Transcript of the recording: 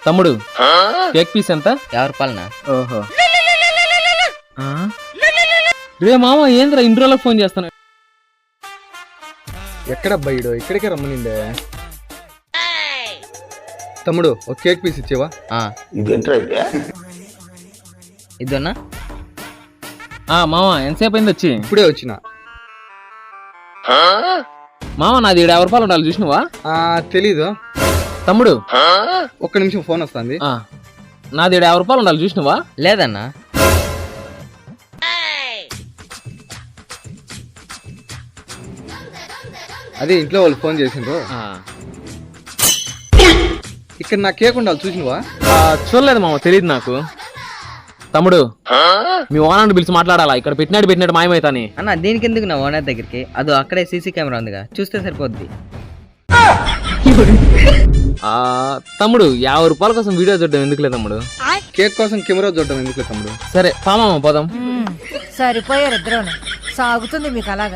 తమ్ముడు cake piece ఎంత? 50 రూపాయలనా? ఓహో. రే మామ ఏంద్రా ఇన్ని రోజులకు ఫోన్ చేస్తాను. ఎక్కడ బయడు ఇక్కడికే రమ్మనిండే. తమ్ముడు ఒక కేక్ పీస్ ఇచ్చేవా? ఇదన్నా మామ ఎంతసేపు అయింది వచ్చి? ఇప్పుడే వచ్చిన. మామ నాది 50 రూపాయలు ఉండాలి చూసినవా? తెలీదు తమ్ముడు ఒక్క నిమిషం ఫోన్ వస్తుంది. నాది 50 రూపాయలు ఉండాలి చూసినవా? లేదన్నా. అదే ఇంట్లో వాళ్ళు ఫోన్ చేసిండ్రు. ఇక్కడ నా కేక్ ఉండాలి చూసినవా? చూడలేదు మామ, తెలియదు నాకు. తమ్ముడు మీ ఓనర్ పిలిచి మాట్లాడాలా, ఇక్కడ పెట్టినట్టు మాయమైతాని. అన్న దీనికి ఎందుకు నా ఓనర్ దగ్గరికి? అదో అక్కడే సీసీ కెమెరా ఉందిగా, చూస్తే సరిపోద్ది. తమ్ముడు 50 రూపాయల కోసం వీడియో చూడడం ఎందుకులే తమ్ముడు. కేక్ కోసం కెమెరా చూడడం ఎందుకులే తమ్ముడు. సరే పామా పోదాం. సరిపోయారు ఇద్దరు, సాగుతుంది మీకు అలాగా.